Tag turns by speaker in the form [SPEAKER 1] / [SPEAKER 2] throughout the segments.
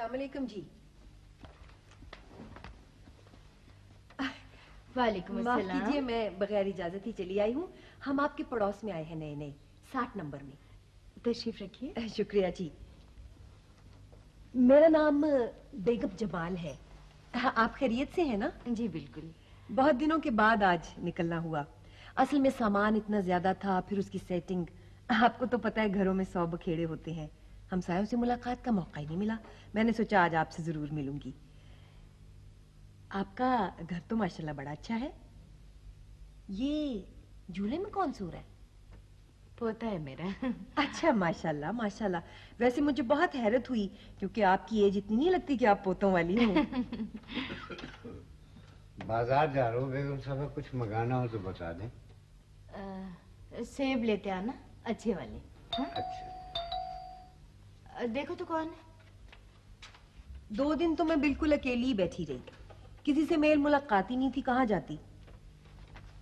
[SPEAKER 1] अस्सलाम वालेकुम जी।
[SPEAKER 2] वालेकुम
[SPEAKER 1] माफ
[SPEAKER 2] अस्सलाम।
[SPEAKER 1] कीजिए, मैं बगैर इजाजत ही चली आई हूँ। हम आपके पड़ोस में आए हैं नए नए, 60 नंबर में।
[SPEAKER 2] तशरीफ रखिए।
[SPEAKER 1] शुक्रिया जी। मेरा नाम बेगम जमाल है। आप खैरियत से हैं ना?
[SPEAKER 2] जी बिल्कुल।
[SPEAKER 1] बहुत दिनों के बाद आज निकलना हुआ। असल में सामान इतना ज्यादा था, फिर उसकी सेटिंग। आपको तो पता है घरों में 100 बखेड़े होते हैं। हमसायों से मुलाकात का मौका ही नहीं मिला। मैंने सोचा आज आपसे जरूर मिलूंगी। आपका घर तो माशाल्लाह बड़ा अच्छा है। ये झूले में कौन सो रहा है?
[SPEAKER 2] पोता है मेरा।
[SPEAKER 1] अच्छा, माशाल्लाह माशाल्लाह। वैसे मुझे बहुत हैरत हुई, क्योंकि आपकी एज इतनी नहीं लगती कि आप पोतों वाली हो।
[SPEAKER 3] बाजार जा रहा हूँ बेगम साहब, कुछ मंगाना हो तो बता दें।
[SPEAKER 2] सेब लेते आना, अच्छे वाले। हाँ?
[SPEAKER 3] अच्छा।
[SPEAKER 2] देखो तो कौन है।
[SPEAKER 1] 2 दिन तो मैं बिल्कुल अकेली ही बैठी रही, किसी से मेल मुलाकात ही नहीं थी। कहाँ जाती?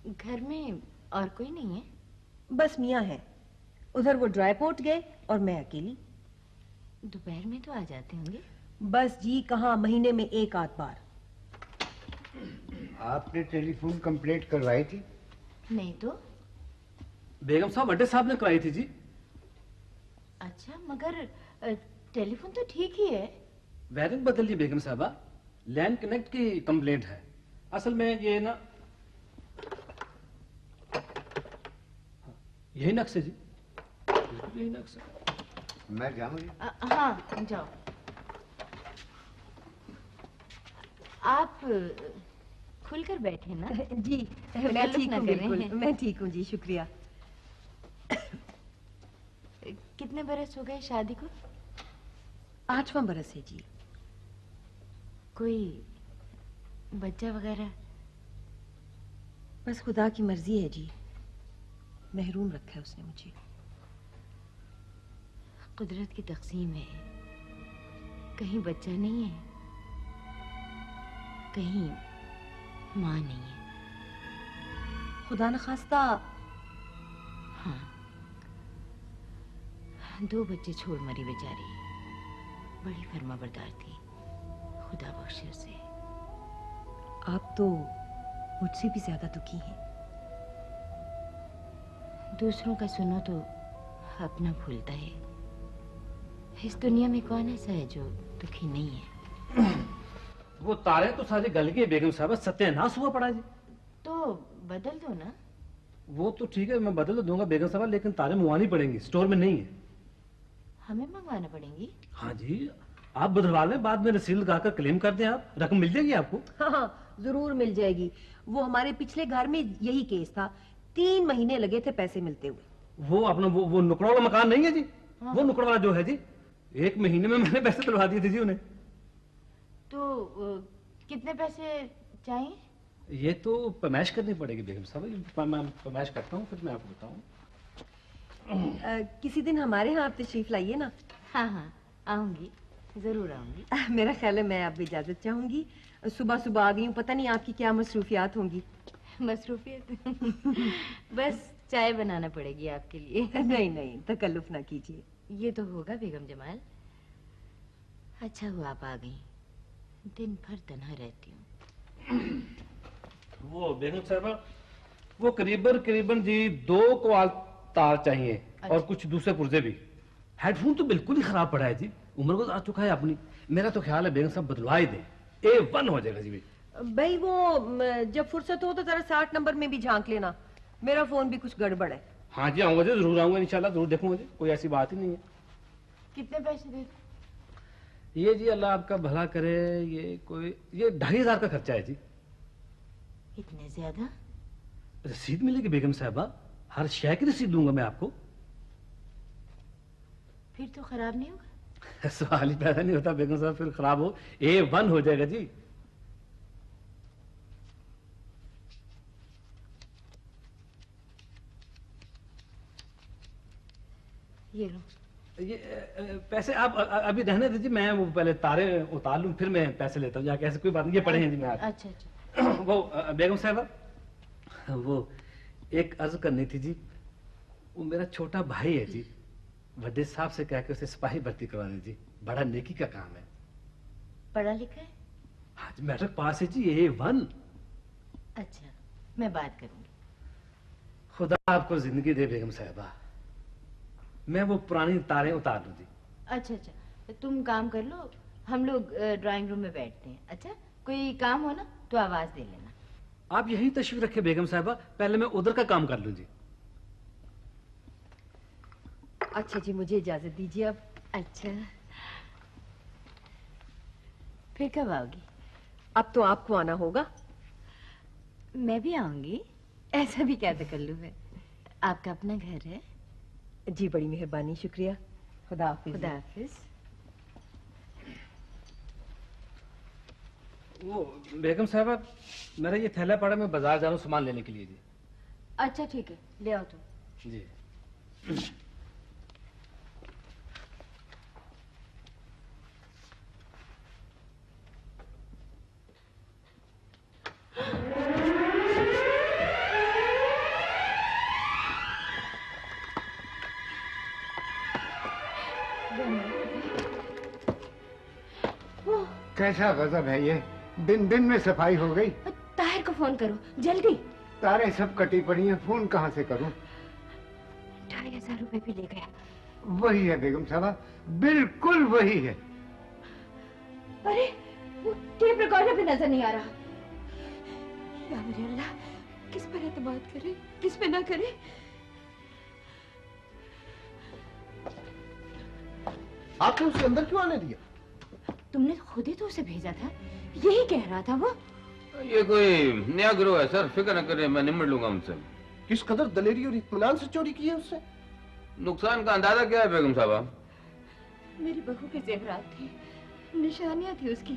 [SPEAKER 2] घर में और कोई नहीं है?
[SPEAKER 1] बस मियाँ है, उधर वो ड्राई पोर्ट गए और मैं अकेली।
[SPEAKER 2] दोपहर में तो आ जाते होंगे।
[SPEAKER 1] बस जी, कहाँ, महीने में 1 आध बार।
[SPEAKER 3] आपने टेलीफोन कंप्लेंट करवाई थी?
[SPEAKER 2] नहीं तो।
[SPEAKER 4] बेगम साहब अड्डे साहब ने कराई थी जी।
[SPEAKER 2] अच्छा, मगर टेलीफोन तो ठीक ही है।
[SPEAKER 4] वायरिंग बदलिए बेगम साहबा, लैंड कनेक्ट की कंप्लेंट है। असल में ये ना, यही नक्श है जी, यही नक्श है।
[SPEAKER 3] मैं जाऊंगी?
[SPEAKER 2] हाँ जाओ। आप खुलकर बैठे ना।
[SPEAKER 1] जी मैं ठीक हूँ, बिल्कुल मैं ठीक हूँ जी, शुक्रिया।
[SPEAKER 2] कितने बरस हो गए शादी को?
[SPEAKER 1] 8वां बरस है जी।
[SPEAKER 2] कोई बच्चा वगैरह?
[SPEAKER 1] बस खुदा की मर्जी है जी, महरूम रखा है उसने मुझे।
[SPEAKER 2] कुदरत की तकसीम है, कहीं बच्चा नहीं है, कहीं माँ नहीं है।
[SPEAKER 1] खुदा न खास्ता।
[SPEAKER 2] हाँ, 2 बच्चे छोड़ मरी बेचारी। बड़ी फर्माबरदार थी, खुदा बख्शे उसे।
[SPEAKER 1] आप तो मुझसे भी ज्यादा दुखी हैं।
[SPEAKER 2] दूसरों का सुनो तो अपना भूलता है। इस दुनिया में कौन ऐसा है जो दुखी नहीं है?
[SPEAKER 4] वो तारे तो सारे गल गए बेगम साहब, सत्यानाश हुआ पड़ा जी।
[SPEAKER 2] तो बदल दो ना।
[SPEAKER 4] वो तो ठीक है, मैं बदल तो दूंगा बेगम साहब, लेकिन तारे मंगवानी पड़ेंगी, स्टोर में नहीं है।
[SPEAKER 2] हमें मंगवाना पड़ेंगी?
[SPEAKER 4] हाँ जी, आप बदलवा लें, बाद में रसीद लगाकर क्लेम कर दें, आप रकम मिल जाएगी आपको।
[SPEAKER 1] हाँ जरूर मिल जाएगी। वो हमारे पिछले घर में यही केस था, 3 महीने लगे थे पैसे मिलते हुए।
[SPEAKER 4] वो अपना वो नुकड़ा वाला मकान नहीं है जी?
[SPEAKER 2] हाँ।
[SPEAKER 4] वो नुकड़ा वाला जो है जी, 1 महीने में मैंने पैसे दिलवा दिए थे जी उन्हें।
[SPEAKER 2] तो कितने पैसे चाहिए?
[SPEAKER 4] ये तो पैमाइश करनी पड़ेगी बेगम साहब, मैं पैमाइश करता हूँ, फिर मैं आपको बताऊँ।
[SPEAKER 1] किसी दिन हमारे यहाँ आप तशरीफ लाइए ना।
[SPEAKER 2] हाँ हाँ आऊंगी, जरूर आऊंगी।
[SPEAKER 1] मेरा ख्याल है मैं अब इजाजत चाहूंगी। सुबह सुबह आ गई हूँ, पता नहीं आपकी क्या मसरूफियात होंगी।
[SPEAKER 2] मसरूफियत? बस चाय बनाना पड़ेगी आपके लिए।
[SPEAKER 1] नहीं नहीं, तकल्लुफ ना कीजिए।
[SPEAKER 2] ये तो होगा बेगम जमाल। अच्छा हुआ आप आ गई, दिन भर तन्हा रहती हूँ।
[SPEAKER 4] वो बेगम साहबा, वो करीबन जी 2 क्वाल तार चाहिए।
[SPEAKER 2] अच्छा।
[SPEAKER 4] और कुछ दूसरे पुर्जे भी। हेडफोन तो बिल्कुल ही खराब पड़ा है जी, उम्र को आ चुका है अपनी। मेरा तो ख्याल है बेगम साहब बदलवा ही दे, A1 हो जाएगा जी।
[SPEAKER 1] भाई वो जब फुर्सत हो तो जरा 60 नंबर में भी झांक लेना, मेरा फोन भी कुछ गड़बड़ है।
[SPEAKER 4] हाँ जी आऊंगा जी, जरूर आऊंगा इंशाल्लाह, जरूर देखूंगा जी, कोई ऐसी बात ही नहीं है।
[SPEAKER 2] कितने पैसे दे?
[SPEAKER 4] ये जी अल्लाह आपका भला करे, ये 2500 का खर्चा है जी।
[SPEAKER 2] इतने ज्यादा?
[SPEAKER 4] रसीद मिलेगी बेगम साहबा, हर शय की रसीद दूंगा मैं आपको।
[SPEAKER 2] फिर तो खराब नहीं होगा?
[SPEAKER 4] सवाल ही पैदा नहीं होता बेगम साहब, फिर खराब हो। A1 हो जाएगा जी।
[SPEAKER 2] ये लो।
[SPEAKER 4] ये पैसे आप अभी रहने दीजिए, मैं वो पहले तारे उतार लूं, फिर मैं पैसे लेता हूँ जाके। ऐसे कोई बात नहीं, ये पड़े हैं जी मैं
[SPEAKER 2] अच्छा अच्छा।
[SPEAKER 4] वो बेगम साहबा, वो एक अर्ज करनी थी जी। वो मेरा छोटा भाई है जी, वड्डे साहब से कह के उसे सिपाही भर्ती करवाने जी, बड़ा नेकी का काम है।
[SPEAKER 2] पढ़ा लिखा है?
[SPEAKER 4] आज मैट्रिक पास है जी, A1।
[SPEAKER 2] अच्छा, मैं बात करूंगी।
[SPEAKER 4] खुदा आपको जिंदगी दे बेगम साहबा, मैं वो पुरानी तारें उतार लूं जी।
[SPEAKER 2] अच्छा अच्छा, तो तुम काम कर लो, हम लोग ड्राइंग रूम में बैठते हैं। अच्छा, कोई काम हो ना तो आवाज दे लेना।
[SPEAKER 4] आप यही तशरीफ रखे बेगम साहबा, पहले मैं उधर का काम कर लूं जी।
[SPEAKER 1] अच्छा जी, मुझे इजाजत दीजिए अब।
[SPEAKER 2] अच्छा, फिर कब आओगी?
[SPEAKER 1] अब तो आपको आना होगा।
[SPEAKER 2] मैं भी आऊंगी, ऐसा भी क्या तकल्लुफ है। आपका अपना घर है।
[SPEAKER 1] जी बड़ी मेहरबानी, शुक्रिया। खुदा हाफिज।
[SPEAKER 2] खुदा हाफिज।
[SPEAKER 4] वो बेगम साहबा, मेरा ये थैला पड़ा, मैं बाजार जा रहा हूँ सामान लेने के लिए जी।
[SPEAKER 2] अच्छा ठीक है, ले आओ तुम।
[SPEAKER 4] जी।
[SPEAKER 3] कैसा गजब है ये, दिन दिन में सफाई हो गई।
[SPEAKER 2] ताहिर को फोन करो जल्दी।
[SPEAKER 3] तारे सब कटी पड़ी हैं, फोन कहाँ से करूं?
[SPEAKER 2] 2500 रुपए भी ले गया।
[SPEAKER 3] वही है बेगम साहबा, बिल्कुल वही है।
[SPEAKER 2] अरे वो टेप रिकॉर्डर भी नजर नहीं आ रहा। या मेरे अल्लाह, किस पर एतमाद करे, किस पे ना करे।
[SPEAKER 5] आपने उसे अंदर क्यों आने दिया?
[SPEAKER 2] तुमने खुद ही तो उसे भेजा था, यही कह रहा था वो।
[SPEAKER 6] ये कोई नया गिरोह है सर, फिक्र न करें, मैं निमट लूंगा उनसे।
[SPEAKER 5] किस कदर दलेरी और इत्मीनान से चोरी की है उससे?
[SPEAKER 6] नुकसान का अंदाजा क्या है बेगम साहबा?
[SPEAKER 2] मेरी बहू के जेवरात थे, निशानियां थी उसकी,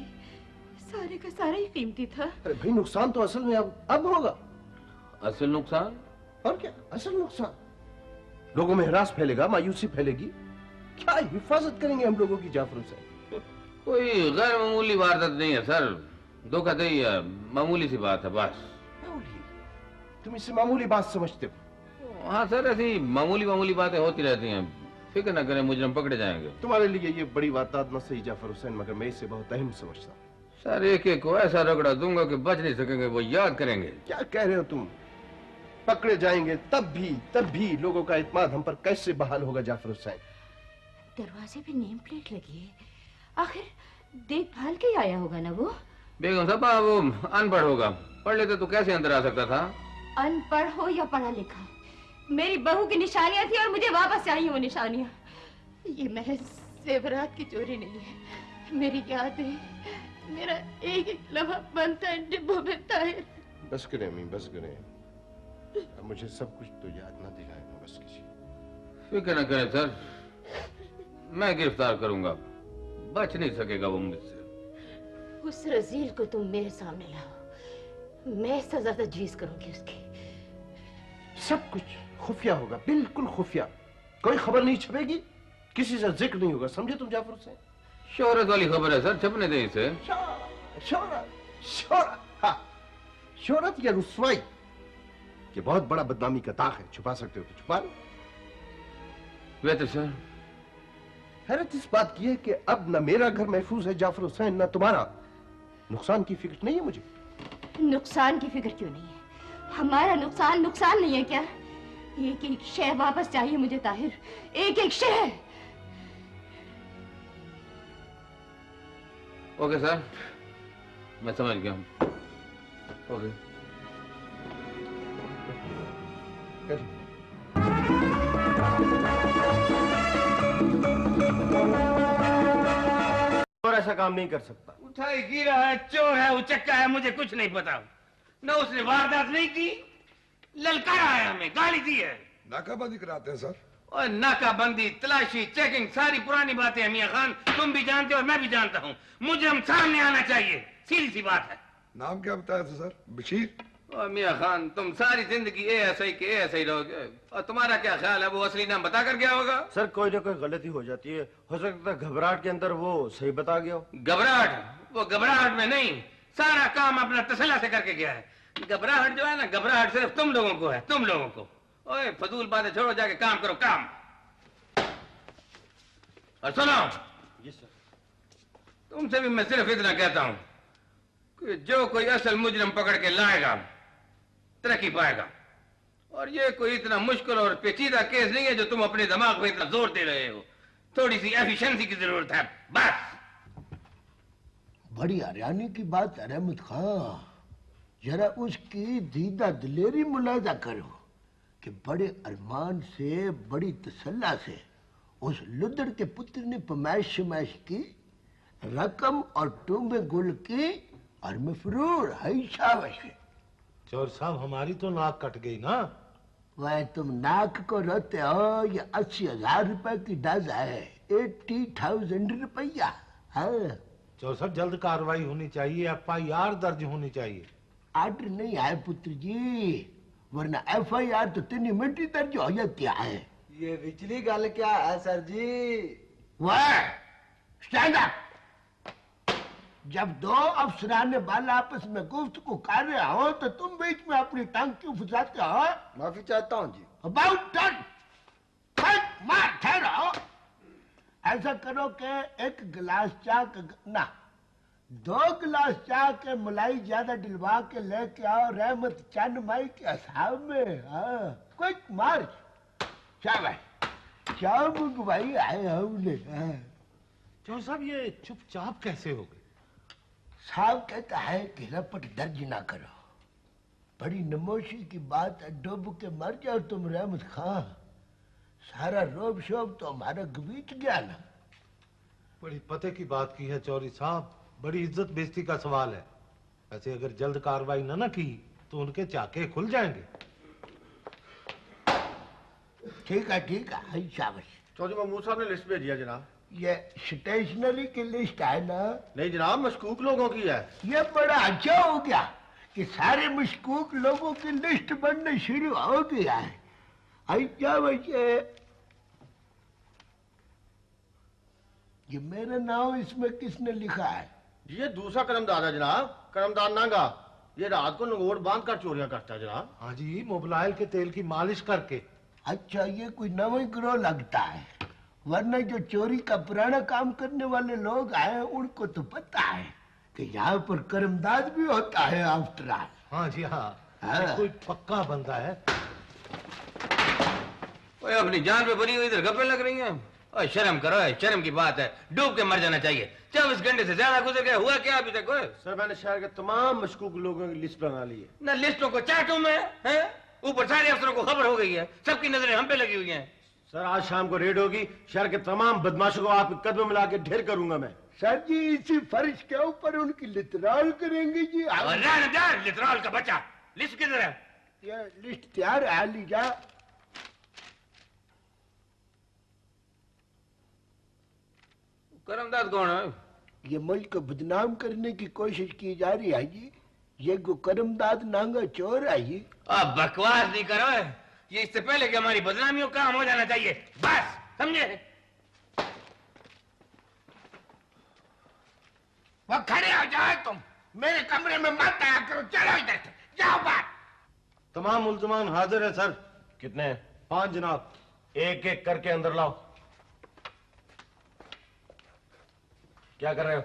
[SPEAKER 2] सारे का सारा ही कीमती था।
[SPEAKER 5] अरे भाई, नुकसान तो असल में अब होगा।
[SPEAKER 6] असल नुकसान?
[SPEAKER 5] और क्या असल नुकसान? लोगों में हिरास फैलेगा, मायूसी फैलेगी। क्या हिफाजत करेंगे हम लोगों की जाफर हुसैन?
[SPEAKER 6] कोई गैर मामूली वारदात नहीं है सर, धोखाधड़ी है, मामूली सी बात है बस।
[SPEAKER 5] मामूली? तुम इसे मामूली बात समझते हो?
[SPEAKER 6] हाँ सर, ऐसी मामूली मामूली बातें होती रहती हैं, फिक्र न करें, मुजरिम पकड़े जाएंगे।
[SPEAKER 5] तुम्हारे लिए ये बड़ी वारदात न सही जाफर हुसैन, मगर मैं इसे बहुत अहम समझता हूँ।
[SPEAKER 6] सर एक एक को ऐसा रगड़ा दूंगा कि बच नहीं सकेंगे, वो याद करेंगे।
[SPEAKER 5] क्या कह रहे हो तुम? पकड़े जाएंगे तब भी लोगों का इत्मीनान हम पर कैसे बहाल होगा जाफर हुसैन?
[SPEAKER 2] दरवाजे पे नेम प्लेट लगी है, आखिर देखभाल के आया होगा ना वो।
[SPEAKER 6] बेगम साहबा वो अनपढ़ होगा, पढ़ लेते तो कैसे अंदर आ सकता था?
[SPEAKER 2] अनपढ़ हो या पढ़ा लिखा, मेरी बहू की निशानियां थी और मुझे वापस चाहिए वो निशानियां। ये महज जेवरात की चोरी नहीं है, मेरी यादें, मेरा एक एक लम्हा बनता है डिब्बों में ताहिर।
[SPEAKER 5] बस करें अम्मी, बस करें। अब मुझे सब कुछ तो याद ना दिलाएगा बस किसी।
[SPEAKER 6] फिक्र न करें सर, मैं गिरफ्तार करूंगा, बच नहीं सकेगा वो मुझसे।
[SPEAKER 2] उस रजील को तुम मेरे सामने लाओ, मैं सजा तजवीज करूंगी उसकी।
[SPEAKER 5] सब कुछ खुफिया होगा, बिल्कुल खुफिया। कोई खबर नहीं छपेगी, किसी से जिक्र नहीं होगा, समझे तुम जाफर हुसैन?
[SPEAKER 6] शोहरत वाली खबर है सर, छपने दें इसे।
[SPEAKER 5] शोहरत, शोहरत, हाँ, शोहरत या रुसवाई, ये बहुत बड़ा बदनामी का दाग है। छुपा सकते हो तो छुपा लो।
[SPEAKER 6] बेहतर सर।
[SPEAKER 5] हैरत इस बात की है कि अब न मेरा घर महफूज है जाफर हुसैन, न तुम्हारा। नुकसान की फिक्र नहीं है मुझे।
[SPEAKER 2] नुकसान की फिक्र क्यों नहीं है? हमारा नुकसान नहीं है क्या? एक एक शय वापस चाहिए मुझे ताहिर, एक एक शय।
[SPEAKER 6] ओके सर, मैं समझ गया। ओके।
[SPEAKER 5] और ऐसा काम नहीं कर सकता।
[SPEAKER 7] उठाई गिरा है, चोर है, उचक्का है, मुझे कुछ नहीं पता। न उसने वारदात नहीं की, ललकारा है, हमें गाली दी है।
[SPEAKER 8] नाकाबंदी कराते हैं सर।
[SPEAKER 7] और नाकाबंदी, तलाशी, चेकिंग, सारी पुरानी बातें हैं मियां खान, तुम भी जानते हो और मैं भी जानता हूँ। मुझे हम सामने आना चाहिए, सीधी सी बात है।
[SPEAKER 8] नाम क्या बताया था सर? बशीर।
[SPEAKER 6] और मियां खान, तुम सारी जिंदगी ASI के ASI रहोगे, और तुम्हारा क्या ख्याल है वो असली नाम बता कर गया होगा?
[SPEAKER 5] सर कोई ना कोई गलती हो जाती है, हो सकता है घबराहट के अंदर वो सही बता गया हो।
[SPEAKER 6] घबराहट? वो घबराहट में नहीं, सारा काम अपना तसल्ला से करके गया है। घबराहट जो है ना, घबराहट सिर्फ तुम लोगों को है, तुम लोगों को। ओए फजूल बातें छोड़ो, जाके काम करो, काम। और सुनो,
[SPEAKER 5] जी सर।
[SPEAKER 6] तुमसे भी मैं सिर्फ इतना कहता हूं कि जो कोई असल मुजरिम पकड़ के लाएगा तरक्की पाएगा। और ये कोई इतना मुश्किल और पेचीदा केस नहीं है जो तुम अपने दिमाग पे इतना जोर दे रहे हो। थोड़ी सी एफिशिएंसी की जरूरत है बस।
[SPEAKER 9] बड़ी हरियाणी की बात है रहमत खां, जरा उसकी दीदा दिलेरी मुलाजा करो कि बड़े अरमान से बड़ी तसल्ला से उस लुदड़ के पुत्र ने फरमाइश शमाइश की, रकम और टूंबे गुल की और मफरूर है शाबाश।
[SPEAKER 10] चौर साहब हमारी तो नाक कट गई ना।
[SPEAKER 9] वह तुम नाक को रोते हो, ये 80,000 रुपए की डज है, 80,000 रुपया। हाँ
[SPEAKER 10] चौर साहब जल्द कार्रवाई होनी चाहिए, FIR दर्ज होनी चाहिए।
[SPEAKER 9] आर्डर नहीं है पुत्र जी, वरना FIR तो 3 मिनट ही दर्ज हो जाती है।
[SPEAKER 11] ये बिजली गल क्या है सर जी?
[SPEAKER 9] वह स्टैंड अप। जब दो अफसरान बाला आपस में गुफ्तगू कर रहे हो तो तुम बीच में अपनी टंग क्यों फुसाते हो?
[SPEAKER 11] माफी चाहता हूँ जी।
[SPEAKER 9] अबाउट टर्न मार ठहरो। ऐसा करो कि एक गिलास चाय का ना 2 गिलास चाय के मलाई ज्यादा डलवा के लेके आओ रहमत चंद माई के हिसाब में। हाँ क्विक मार्च। चाय भाई आए हमने।
[SPEAKER 10] चौर साहब ये चुपचाप कैसे हो गए?
[SPEAKER 9] साहब कहता है कि रपट दर्ज ना करो, बड़ी नमोशी की बात है, डूब के मर जाओ तुम रहमत खां। सारा रोब शोब तो हमारा गवीच गया ना।
[SPEAKER 10] बड़ी पते की बात की है चौरी साहब, बड़ी इज्जत बेइज्जती का सवाल है। ऐसे अगर जल्द कार्रवाई ना की तो उनके चाके खुल जाएंगे।
[SPEAKER 9] ठीक है शाबाश।
[SPEAKER 5] चौधरी महमूद साहब ने लिस्ट भेजी है जनाब।
[SPEAKER 9] ये स्टेशनरी की लिस्ट है ना?
[SPEAKER 5] नहीं जनाब, मशकूक लोगों की है।
[SPEAKER 9] ये बड़ा अच्छा हो गया कि सारे मशकूक लोगों की लिस्ट बनने शुरू हो गया है। अच्छा वैसे ये मेरा नाम इसमें किसने लिखा है?
[SPEAKER 5] ये दूसरा करमदाद है जनाब, करमदाद नांगा। ये रात को नंगोट बांध कर चोरियां करता है जनाब।
[SPEAKER 10] हाँ जी, मोबिलाइल के तेल की मालिश करके।
[SPEAKER 9] अच्छा ये कोई नवा गिरोह लगता है, वरना जो चोरी का पुराना काम करने वाले लोग आए उनको तो पता है कि यहाँ पर करमदाद भी होता है आफ्टर ऑल।
[SPEAKER 10] हाँ जी हाँ, कोई पक्का बंदा है।
[SPEAKER 6] ओए अपनी जान पे बनी हुई इधर गप्पे लग रही हैं। ओए शर्म करो, शर्म की बात है, डूब के मर जाना चाहिए। 24 घंटे से ज्यादा गुजर गए, हुआ क्या अभी तक?
[SPEAKER 5] सर मैंने शहर के तमाम मशकूक लोगों की लिस्ट बना ली है।
[SPEAKER 6] ना लिस्टों को चाटूं मैं, हैं? ऊपर सारे अफसरों को खबर हो गई है, सबकी नजरें हम पे लगी हुई हैं।
[SPEAKER 5] सर आज शाम को रेड होगी, शहर के तमाम बदमाशों को आपके कदम मिला के ढेर करूंगा मैं।
[SPEAKER 9] सर जी इसी फर्श के ऊपर उनकी लितराल करेंगे जी।
[SPEAKER 6] लितराल का बच्चा, लिस्ट किधर है?
[SPEAKER 9] ये लिस्ट तैयार है, लीजा।
[SPEAKER 6] करमदाद कौन है?
[SPEAKER 9] ये मुल्क को बदनाम करने की कोशिश की जा रही है जी। ये को करमदाद नांगा चोर है जी।
[SPEAKER 6] अब बकवास नहीं करो, ये इससे पहले कि हमारी बदनामियों काम हो जाना चाहिए, बस समझे?
[SPEAKER 9] वो खड़े हो जाओ, तुम मेरे कमरे में मत आया करो, चलो इधर से, जाओ बाहर।
[SPEAKER 5] तमाम मुल्जमान हाजिर है सर। कितने? 5 जनाब। एक एक करके अंदर लाओ। क्या कर रहे हो?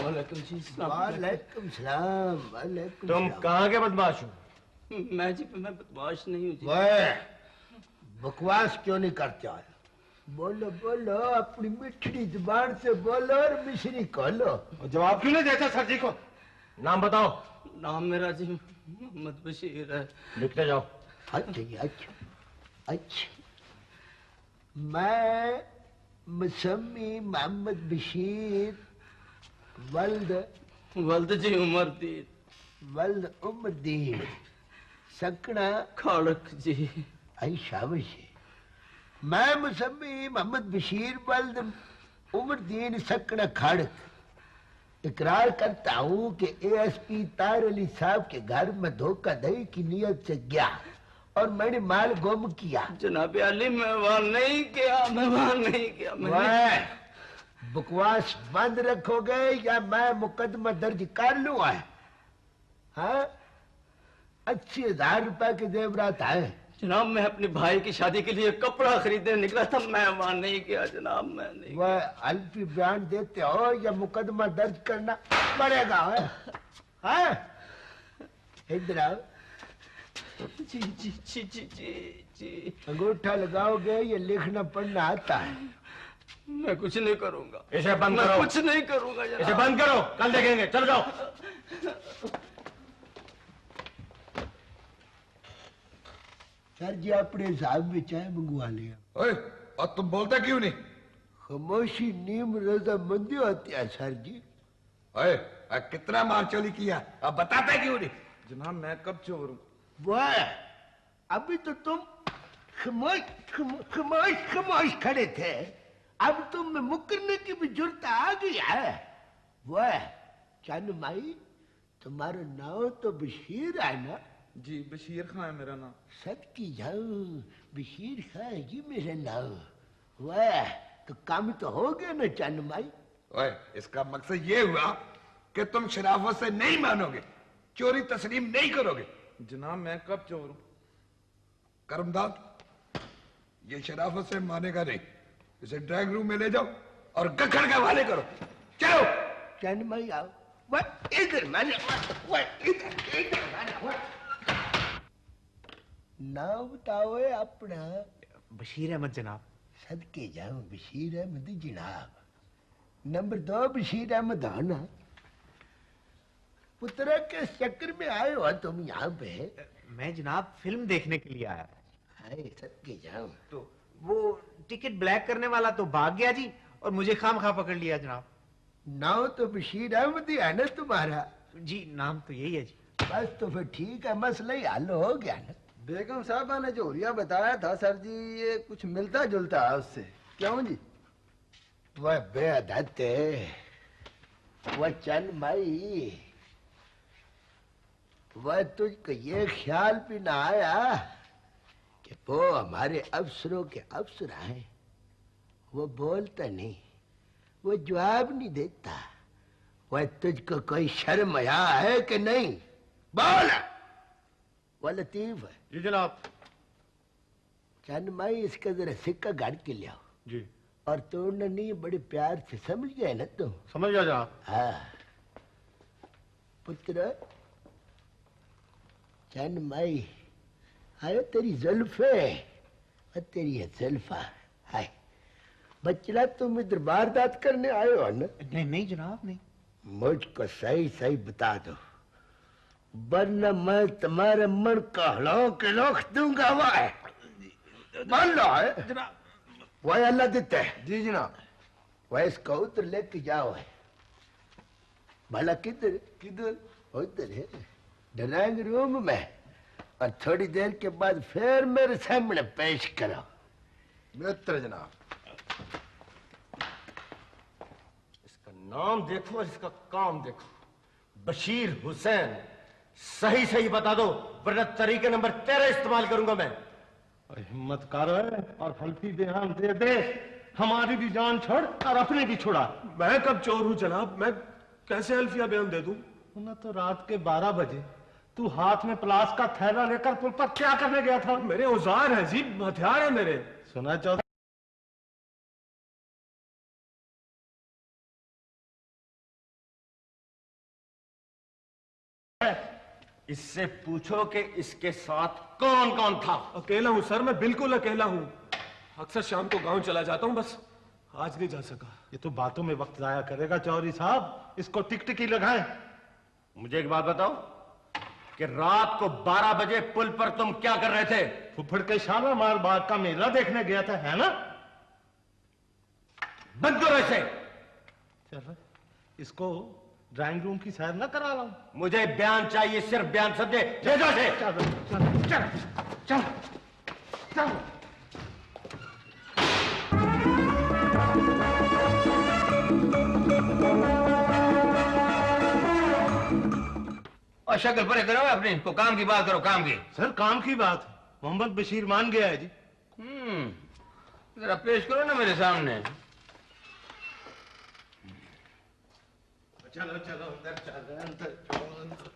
[SPEAKER 9] वालेकुम सलाम। वालेकुम
[SPEAKER 5] तुम कहाँ के बदमाश हो?
[SPEAKER 11] मैं जी मैं बदमाश नहीं हूँ जी।
[SPEAKER 9] बकवास क्यों नहीं करते हो? बोलो बोलो, अपनी मिठड़ी जुबान से बोलो और मिश्री खोलो।
[SPEAKER 5] जवाब क्यों नहीं देते सर जी को? नाम बताओ।
[SPEAKER 11] नाम मेरा जी मोहम्मद बशीर है।
[SPEAKER 5] लिखते जाओ।
[SPEAKER 9] अच्छा जी, अच्छा। मैं मुसम्मी मोहम्मद बशीर
[SPEAKER 11] वल्द जी
[SPEAKER 9] वल्द उमरदीन सकना
[SPEAKER 11] खड़क जी।
[SPEAKER 9] आई शाबाश। मैं मुसम्मी मोहम्मद बशीर वल्द उमरदीन सकना खड़क इकरार करता हूँ कि ASP तार अली साहब के घर में धोखाधड़ी की नियत से गया और मैंने माल गुम किया।
[SPEAKER 11] जनाब अली मैं वहां नहीं किया।
[SPEAKER 9] बकवास बंद रखोगे या मैं मुकदमा दर्ज कर लूंगा? हाँ 80,000 रुपए के जेवरात है।
[SPEAKER 11] जनाब मैं अपने भाई की शादी के लिए कपड़ा खरीदने निकला था, मैं वहां नहीं गया जनाब, मैं नहीं।
[SPEAKER 9] वह अल्फी बयान देते हो या मुकदमा दर्ज करना पड़ेगा? है इधर आओ।
[SPEAKER 11] जी जी जी जी जी जी।
[SPEAKER 9] अंगूठा लगाओगे, ये लिखना पढ़ना आता है?
[SPEAKER 11] मैं कुछ नहीं करूंगा।
[SPEAKER 4] इसे बंद
[SPEAKER 11] मैं
[SPEAKER 4] करो।
[SPEAKER 11] कुछ नहीं करूंगा जनाब।
[SPEAKER 4] इसे बंद करो, कल देखेंगे। चलो जाओ।
[SPEAKER 9] सर जी अपने हिसाब में चाय मंगवा लिया।
[SPEAKER 8] ओए, और तुम बोलते क्यों नहीं?
[SPEAKER 9] खामोशी नीम रजामंदी होती है सर जी।
[SPEAKER 8] ओए, कितना मार चोरी किया, अब बताते क्यों नहीं? जनाब मैं कब चोर हूँ?
[SPEAKER 9] वाह, अभी तो तुम खामोश खामोश खामोश खड़े थे, अब तुम में मुकरने की भी जुर्त आ गई है। वाह चंद माई, तुम्हारा नाम तो बशीर है ना?
[SPEAKER 8] जी बशीर खान है मेरा नाम।
[SPEAKER 9] सदकी जाऊं, बशीर खां है जी मेरा नाम। वाह, तो काम तो हो गया ना चंद माई?
[SPEAKER 8] ओए, इसका मकसद ये हुआ कि तुम शराफत से नहीं मानोगे, चोरी तस्लीम नहीं करोगे। जनाब मैं कब चोर हूँ? करमदाद, ये शराफत से मानेगा नहीं, इसे ड्राइंग रूम में ले जाओ और गखड़ के हवाले करो। चलो
[SPEAKER 9] चंद माई आओ। वह इधर मैंने, वह इधर इधर मैंने। नाम बताओ अपना।
[SPEAKER 12] बशीर अहमद जनाब।
[SPEAKER 9] सदके जाऊं, बशीर अहमद जनाब। नंबर 2 बशीर अहमद हो ना? पुत्र के चक्कर में आए हो तुम यहाँ पे?
[SPEAKER 12] मैं जनाब फिल्म देखने के लिए आया।
[SPEAKER 9] हाय सदके जाऊं।
[SPEAKER 12] तो वो टिकट ब्लैक करने वाला तो भाग गया जी, और मुझे खामखा पकड़ लिया जनाब।
[SPEAKER 9] नाम तो बशीर अहमद ही है ना तुम्हारा?
[SPEAKER 12] जी नाम तो यही है जी।
[SPEAKER 9] बस तो फिर ठीक है, मसला ही हल हो गया ना।
[SPEAKER 13] बेगम साहबा ने जो हुरिया बताया था सर जी, ये कुछ मिलता जुलता है उससे, क्यों जी?
[SPEAKER 9] वह बेअदत है, वह चल माई, वह तुझको ये ख्याल भी ना आया कि वो हमारे अफसरों के अफसर हैं। वो बोलता नहीं, वो जवाब नहीं देता। वह तुझको कोई शर्म आया है कि नहीं? बोल। वो लतीफ है।
[SPEAKER 10] जी जनाब।
[SPEAKER 9] चंद माई, इसका जरा सिक्का गाड़ के ले आओ।
[SPEAKER 10] जी।
[SPEAKER 9] और तोड़ना नहीं, बड़े प्यार से, समझ गए ना तुम?
[SPEAKER 10] समझ गया जनाब।
[SPEAKER 9] हाँ पुत्र, चंद माई आयो, तेरी जुल्फे और तेरी है जुल्फा। हाय बच्चा, तुम इधर वारदात करने आए हो ना?
[SPEAKER 12] नहीं नहीं जनाब नहीं।
[SPEAKER 9] मुझको सही सही बता दो, वरना मैं तुम्हारे मन का हलाओ के लोग दूंगा। वह मान लो है
[SPEAKER 10] जनाब।
[SPEAKER 9] वह अल्लाह देते है।
[SPEAKER 13] जी जनाब।
[SPEAKER 9] वह इसका उतर लेके जाओ है। भला किधर किधर? उधर है ड्राइंग रूम में, और थोड़ी देर के बाद फिर मेरे सामने पेश करो।
[SPEAKER 5] मित्र जनाब, इसका नाम देखो और इसका काम देखो, बशीर हुसैन। सही सही बता दो, वरना तरीके नंबर 13 इस्तेमाल करूंगा मैं।
[SPEAKER 10] हिम्मत कर और हल्फी बयान दे दे, हमारी भी जान छोड़ और अपने भी छुड़ा।
[SPEAKER 14] मैं कब चोर हूं जनाब? मैं कैसे अल्फिया बयान दे दूं?
[SPEAKER 10] ना तो रात के 12 बजे तू हाथ में प्लास का थैला लेकर पुल पर क्या करने गया था?
[SPEAKER 14] मेरे औजार हैं जी, हथियार है मेरे।
[SPEAKER 10] सुना चाहता
[SPEAKER 5] इससे पूछो कि इसके साथ कौन कौन था।
[SPEAKER 14] अकेला हूं सर, मैं बिल्कुल अकेला हूं। अक्सर शाम को गांव चला जाता हूं, बस आज नहीं जा सका।
[SPEAKER 10] ये तो बातों में वक्त जाया करेगा चौधरी साहब, इसको टिकटिकी लगाएं।
[SPEAKER 5] मुझे एक बात बताओ कि रात को 12 बजे पुल पर तुम क्या कर रहे थे?
[SPEAKER 10] फुफड़ के शालामार बाग का मेला देखने गया था, है ना?
[SPEAKER 5] बंद करो इसे।
[SPEAKER 10] चलो इसको ड्राइंग रूम की सैर ना करा लाऊं?
[SPEAKER 5] मुझे बयान चाहिए, सिर्फ बयान। समझे? ले जाओ इसे।
[SPEAKER 10] चलो चलो चलो चलो चलो।
[SPEAKER 6] और शक्ल परे करो अपनी, को काम की बात करो, काम की।
[SPEAKER 10] सर काम की बात मोहम्मद बशीर मान गया है जी।
[SPEAKER 6] जरा पेश करो ना मेरे सामने।
[SPEAKER 10] चलो चलो अंदर चलो, अंदर चलो, अंदर।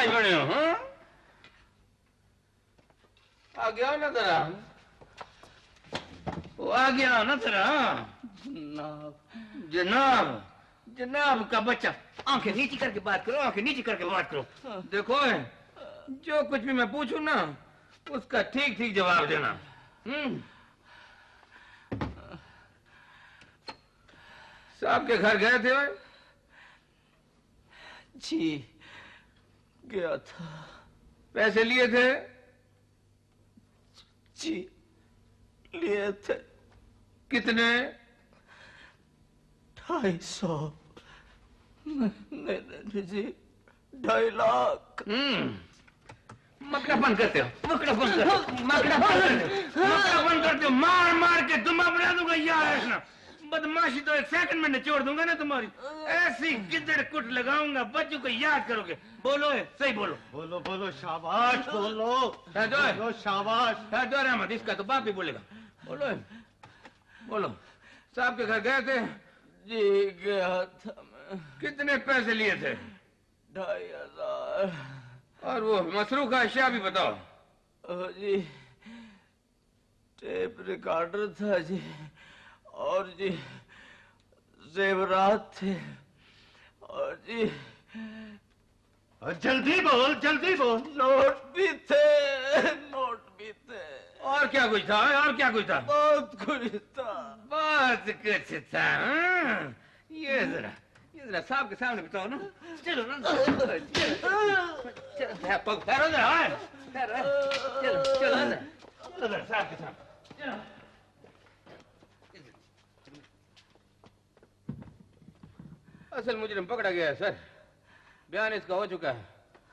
[SPEAKER 6] बदमाश बने हो, हाँ? आ गया ना तेरा, वो आ गया ना तेरा। जनाब, जनाब, जनाब का बच्चा, आंखें नीची करके बात करो, आंखें नीची करके बात करो। देखो जो कुछ भी मैं पूछूं ना, उसका ठीक ठीक जवाब देना। साहब के घर गए थे भाई?
[SPEAKER 11] जी गया था।
[SPEAKER 6] पैसे लिए थे?
[SPEAKER 11] जी लिए थे।
[SPEAKER 6] कितने?
[SPEAKER 11] 250। नहीं जी, 2.5 लाख।
[SPEAKER 6] मकड़ा बंद करते हो, मकड़ा बंद करते हो, मकड़ा बंद करते हो, मकड़ा बंद करते हो, मार मार के तुम बना दूंगा यार। ऐसा बदमाशी तो 1 सेकंड में निचोड़ दूंगा ना तुम्हारी। ऐसी गिद्दड़ कुट लगाऊंगा, बच्चों को याद करोगे। बोलो सही बोलो।
[SPEAKER 10] बोलो बोलो शाबाश बोलो।
[SPEAKER 6] बोलो
[SPEAKER 10] शाबाश।
[SPEAKER 6] रहमत, इसका तो बाप भी बोलेगा। बोलो बोलो। साहब के घर गए थे?
[SPEAKER 11] जी गया था मैं।
[SPEAKER 6] कितने पैसे लिए थे?
[SPEAKER 11] 2.5
[SPEAKER 6] और वो मसरूफ का अशिया भी बताओ।
[SPEAKER 11] जी टेप रिकॉर्डर था जी, और जी जेवरात थे, और जी
[SPEAKER 10] जल्दी बोल जल्दी बोल।
[SPEAKER 11] नोट भी थे, नोट भी थे।
[SPEAKER 6] और क्या कुछ था? और क्या कुछ था?
[SPEAKER 11] बहुत कुछ था,
[SPEAKER 6] बहुत कुछ था। ये जरा साहब के सामने बताओ ना। चलो ना, चलो ठहरो जरा, चलो चलो जरा साहब के सामने चलो। असल मुजरिम पकड़ा गया है सर, बयान इसका हो चुका है,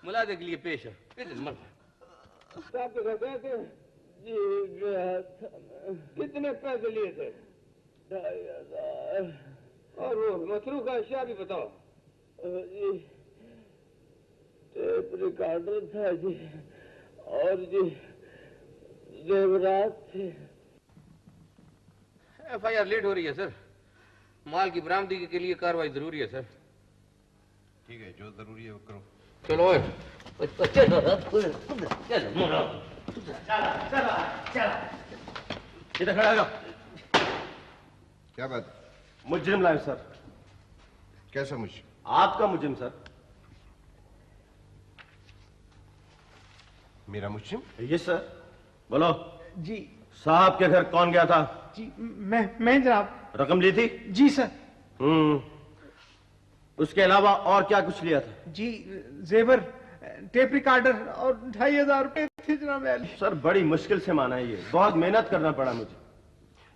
[SPEAKER 6] मुलाजे के लिए पेश है। साहब के घर गए थे?
[SPEAKER 11] जी गया था मैं।
[SPEAKER 6] कितने पैसे लिए थे?
[SPEAKER 11] 2.5
[SPEAKER 6] और वो मसरूफ का अशिया भी बताओ।
[SPEAKER 11] जी टेप रिकॉर्डर था जी, और जी जेवरात थे।
[SPEAKER 6] FIR लेट हो रही है सर, माल की बरामदगी के लिए कार्रवाई जरूरी है सर।
[SPEAKER 8] ठीक है, जो जरूरी है वो करो।
[SPEAKER 6] चलो
[SPEAKER 5] इधर खड़ा हो।
[SPEAKER 8] क्या बात है?
[SPEAKER 5] मुजरिम लाए सर।
[SPEAKER 8] कैसा मुझे?
[SPEAKER 5] आपका मुजरिम सर।
[SPEAKER 8] मेरा मुजरिम?
[SPEAKER 5] ये सर। बोलो
[SPEAKER 12] जी
[SPEAKER 5] साहब के घर कौन गया था?
[SPEAKER 12] जी मैं जनाब।
[SPEAKER 5] रकम ली थी?
[SPEAKER 12] जी सर।
[SPEAKER 5] उसके अलावा और क्या कुछ लिया था?
[SPEAKER 12] जी जेवर, टेप रिकॉर्डर और 2.5 रुपए थे जनाब।
[SPEAKER 5] सर बड़ी मुश्किल से माना है ये, बहुत मेहनत करना पड़ा मुझे।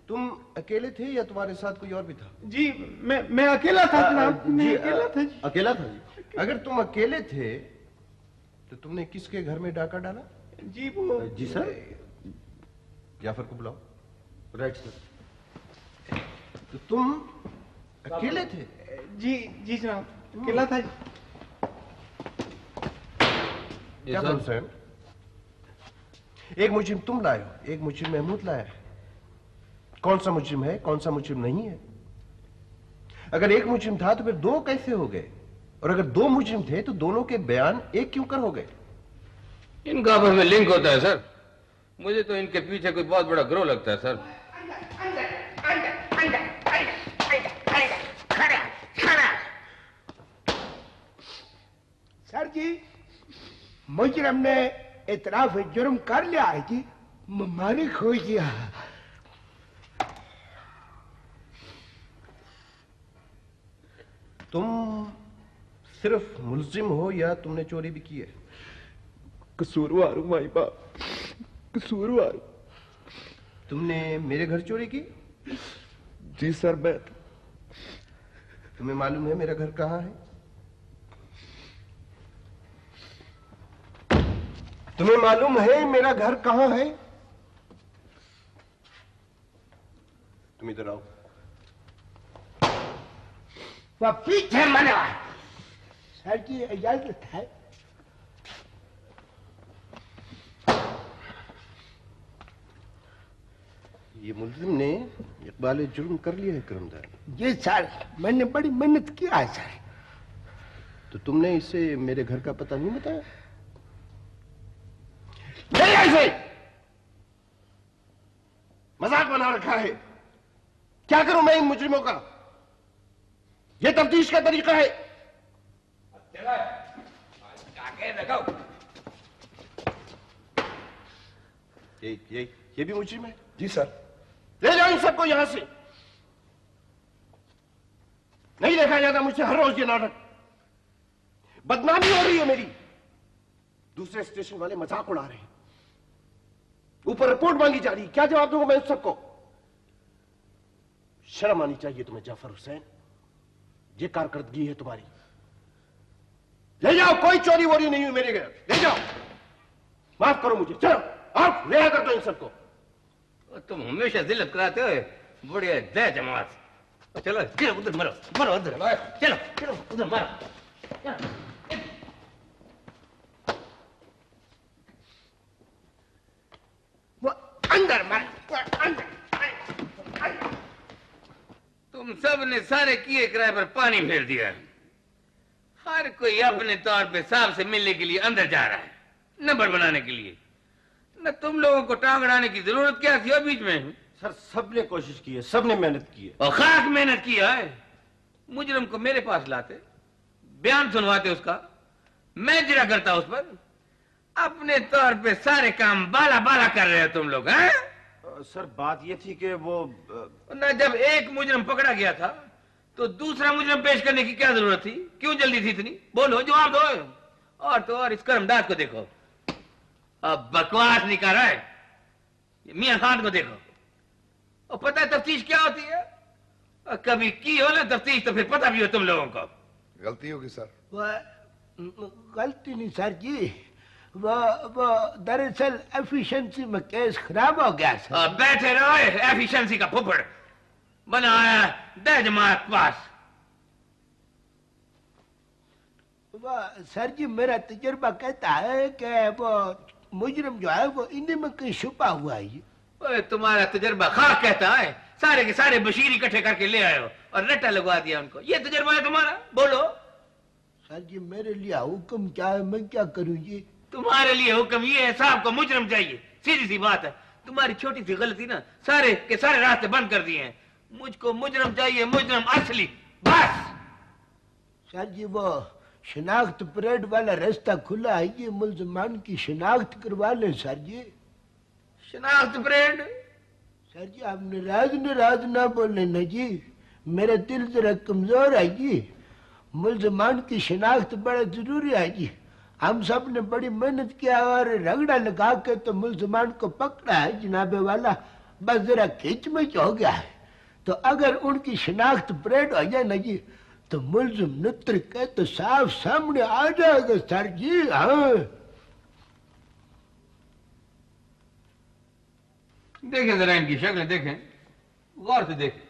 [SPEAKER 8] तुम अकेले थे या तुम्हारे साथ कोई और भी था?
[SPEAKER 12] जी मैं अकेला था जनाब। मैं अकेला था जी।
[SPEAKER 8] अकेला था जी। अगर तुम अकेले थे तो तुमने किसके घर में डाका डाला?
[SPEAKER 12] जी वो
[SPEAKER 5] जी सर।
[SPEAKER 8] जाफर को बुलाओ।
[SPEAKER 5] Right sir.
[SPEAKER 8] तो तुम अकेले थे?
[SPEAKER 12] जी जी जनाब, अकेला था जी।
[SPEAKER 8] जाफर हुसैन, एक मुजरिम तुम लाए हो, एक मुजरिम महमूद लाया है। कौन सा मुजरिम है, कौन सा मुजरिम नहीं है? अगर एक मुजरिम था तो फिर 2 कैसे हो गए? और अगर 2 मुजरिम थे तो दोनों के बयान एक क्यों कर हो गए?
[SPEAKER 6] इनका आपस में लिंक होता है सर। मुझे तो इनके पीछे कोई बहुत बड़ा ग्रोह लगता है सर।
[SPEAKER 9] सर जी मुजरिम ने इतराफ जुर्म कर लिया है जी, मालिक हो गया।
[SPEAKER 8] तुम सिर्फ मुलजिम हो या तुमने चोरी भी की है?
[SPEAKER 9] कसूरवार हूं भाई बाप, कसूरवार।
[SPEAKER 8] तुमने मेरे घर चोरी की?
[SPEAKER 9] जी सर मैं।
[SPEAKER 8] तुम्हें मालूम है मेरा घर कहाँ है? तुम्हें मालूम है मेरा घर कहाँ है? तुम इधर आओ।
[SPEAKER 9] वह पीछे मना। सर जी इजाजत है?
[SPEAKER 8] ये मुल्जिम ने इकबाल जुर्म कर लिया है करमदार।
[SPEAKER 9] जी सर, मैंने बड़ी मेहनत किया है सर।
[SPEAKER 8] तो तुमने इसे मेरे घर का पता नहीं बताया?
[SPEAKER 5] नहीं ऐसे मजाक बना रखा है। क्या करूं मैं इन मुजरिमों का? यह तफ्तीश का तरीका है। ये भी मुजरिम है?
[SPEAKER 8] जी सर।
[SPEAKER 5] ले जाओ इन सबको यहां से। नहीं देखा जाता मुझसे हर रोज ये नाटक। बदनामी हो रही है मेरी। दूसरे स्टेशन वाले मजाक उड़ा रहे हैं, ऊपर रिपोर्ट मांगी जा रही है। क्या जवाब दूंगा मैं उन सबको? शर्म आनी चाहिए तुम्हें जाफर हुसैन। ये कारकर्दगी है तुम्हारी। ले जाओ, कोई चोरी वोरी नहीं हुई मेरे घर। ले जाओ, माफ करो मुझे। चलो आप रिहा कर दो इन सबको।
[SPEAKER 6] तुम हमेशा जिल्लत कराते हो। बढ़िया दे जमात। चलो चलो उधर मरो, मरो उधर। चलो चलो उधर मरो।
[SPEAKER 5] वो अंदर मर, अंदर।
[SPEAKER 6] तुम सब ने सारे किए किराए पर पानी फेर दिया। हर कोई अपने तौर पे साहब से मिलने के लिए अंदर जा रहा है, नंबर बनाने के लिए। न तुम लोगों को टांग अड़ाने की जरूरत क्या थी बीच में?
[SPEAKER 5] सर सबने कोशिश की है, सबने मेहनत की है।
[SPEAKER 6] और खाक मेहनत किया है। मुजरिम को मेरे पास लाते, बयान सुनवाते उसका, मैं जिरा करता उस पर। अपने तौर पे सारे काम बाला बाला कर रहे हो तुम लोग, हैं?
[SPEAKER 5] सर बात ये थी कि वो
[SPEAKER 6] न जब एक मुजरिम पकड़ा गया था तो दूसरा मुजरिम पेश करने की क्या जरूरत थी? क्यों जल्दी थी इतनी? बोलो, जवाब दो। और तो और इस करमदाद को देखो, अब बकवास नहीं कर रहा है। मियां खान को देखो, और पता है तफ्तीश क्या होती है? और कभी की हो ना तफ्तीश तो फिर पता भी हो तुम लोगों को।
[SPEAKER 8] गलती होगी सर।
[SPEAKER 9] गलती नहीं सर जी, वो दरअसल एफिशिएंसी में केस खराब हो गया सर।
[SPEAKER 6] बैठे रहो, एफिशिएंसी का फुफड़ बनाया दे जमात पास।
[SPEAKER 9] सर जी मेरा तजुर्बा कहता है कि वो मुजरिम जो है वो इन्हीं में कहीं छुपा हुआ है।
[SPEAKER 6] तुम्हारा तजुर्बा खाक कहता है। सारे के सारे बशीर इकट्ठे करके ले आए हो और रट्टा लगवा दिया उनको। ये तजुर्बा है तुम्हारा? बोलो।
[SPEAKER 9] सर जी मेरे लिए हुक्म क्या है, मैं क्या करूं जी?
[SPEAKER 6] तुम्हारे लिए हुक्म ये है, साहब को मुजरिम चाहिए। सीधी सी बात है। तुम्हारी छोटी सी गलती ना सारे के सारे रास्ते बंद कर दिए हैं। मुझको मुजरिम चाहिए, मुजरिम असली, बस।
[SPEAKER 9] सर जी वो शनाख्त परेड वाला रास्ता खुला है, ये मुल्जमान की शनाख्त करवा लें सर जी।
[SPEAKER 6] शनाख्त परेड?
[SPEAKER 9] सर जी आप नाराज ना बोले ना जी, मेरा दिल जरा कमजोर है जी। मुल्जमान की शनाख्त बड़ा जरूरी है जी। हम सब ने बड़ी मेहनत किया और रगड़ा लगा के तो मुल्जमान को पकड़ा है जनाबे वाला। बस जरा खिचमिच हो गया है, तो अगर उनकी शनाख्त परेड हो जाए ना जी तो मुल्जिम नत्र के तो साफ सामने आ जाएगा सर जी। हाँ
[SPEAKER 6] देखें जरा इनकी शक्ल, देखें गौर से देखें।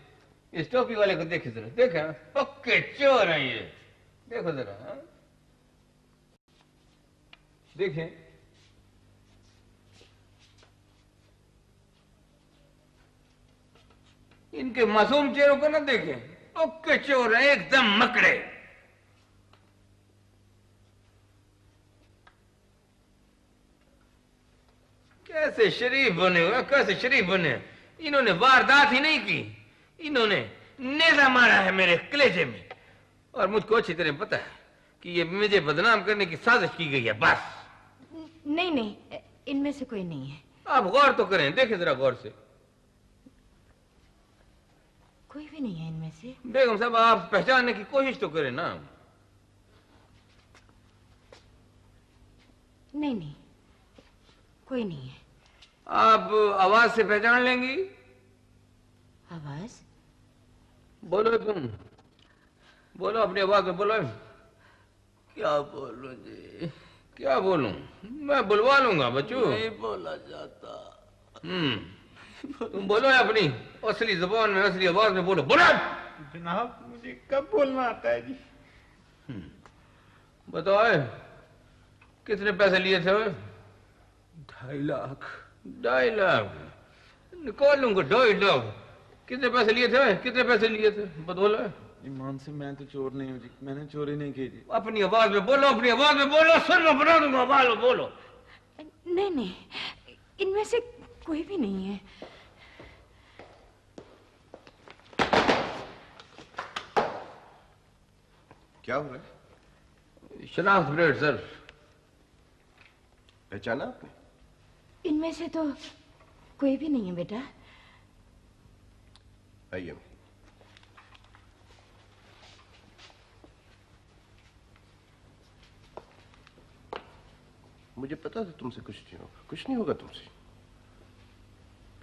[SPEAKER 6] इस टोपी वाले को देखें जरा, देखें पक्के चोर हैं ये। देखो जरा, हाँ? देखें इनके मासूम चेहरों को ना देखें, पक्के चोर हैं एकदम मकड़े। कैसे शरीफ बने हुए, कैसे शरीफ बने। इन्होंने वारदात ही नहीं की, इन्होंने नेजा मारा है मेरे कलेजे में। और मुझको अच्छी तरह पता है कि ये मुझे बदनाम करने की साजिश की गई है। बस
[SPEAKER 2] नहीं नहीं, इनमें से कोई नहीं है।
[SPEAKER 6] आप गौर तो करें, देखें जरा गौर से।
[SPEAKER 2] कोई भी नहीं है इनमें से।
[SPEAKER 6] बेगम साहब आप पहचानने की कोशिश तो करें ना।
[SPEAKER 2] नहीं नहीं, कोई नहीं है।
[SPEAKER 6] आप आवाज से पहचान लेंगी?
[SPEAKER 2] आवाज?
[SPEAKER 6] बोलो तुम, बोलो अपनी आवाज में बोलो।
[SPEAKER 11] क्या बोलूं जी?
[SPEAKER 6] क्या बोलूं? मैं बुलवा लूंगा बच्चों।
[SPEAKER 11] नहीं बोला जाता।
[SPEAKER 6] तुम बोलो अपनी असली जुबान में, असली आवाज में बोलो। बोलो
[SPEAKER 12] जनाब मुझे कब बोलना आता है जी?
[SPEAKER 6] बताओ कितने पैसे लिए थे?
[SPEAKER 12] 2.5 लाख।
[SPEAKER 6] 2.5 लाख निकाल लूंगा। 2.5 लाख कितने पैसे लिए थे? कितने पैसे लिए थे बोलो।
[SPEAKER 15] ईमान से मैं तो चोर नहीं हूँ जी, मैंने चोरी नहीं की जी।
[SPEAKER 6] अपनी आवाज में बोलो, अपनी आवाज में बोलो, सुन में बना दूंगा। आवाज में बोलो।
[SPEAKER 2] नहीं नहीं, इनमें से कोई भी नहीं है।
[SPEAKER 5] क्या हो रहा है?
[SPEAKER 6] शनाख्त ब्लेड सर।
[SPEAKER 5] पहचाना आपने?
[SPEAKER 2] इनमें से तो कोई भी नहीं है बेटा।
[SPEAKER 5] आइए। मुझे पता था तुमसे कुछ नहीं होगा, कुछ नहीं होगा तुमसे।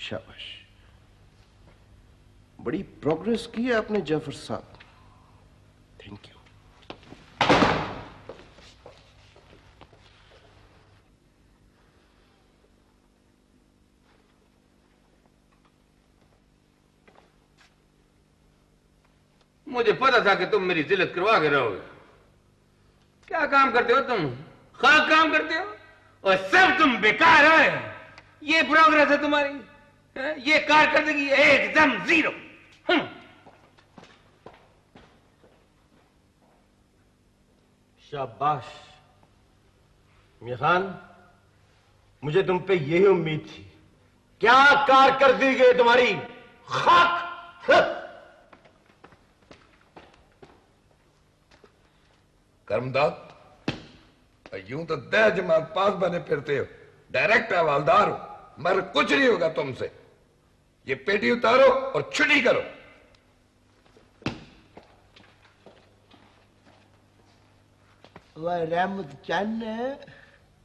[SPEAKER 5] शाबाश, बड़ी प्रोग्रेस की है आपने जाफर साहब। Thank you.
[SPEAKER 6] मुझे पता था कि तुम मेरी जिल्लत करवा के रहोगे। क्या काम करते हो तुम? खाक काम करते हो और सब तुम बेकार है। ये प्रोग्रेस है तुम्हारी, ये कारकर्दगी एकदम जीरो।
[SPEAKER 5] शाबाश मियां खान, मुझे तुम पे यही उम्मीद थी। क्या कारकर्दगी है तुम्हारी? खाक।
[SPEAKER 8] करमदाद, यूं तो 10 जमात पास बने फिरते हो, डायरेक्ट हवालदार हो, मगर कुछ नहीं होगा तुमसे। ये पेटी उतारो और छुट्टी करो।
[SPEAKER 9] वह रहमत चंद,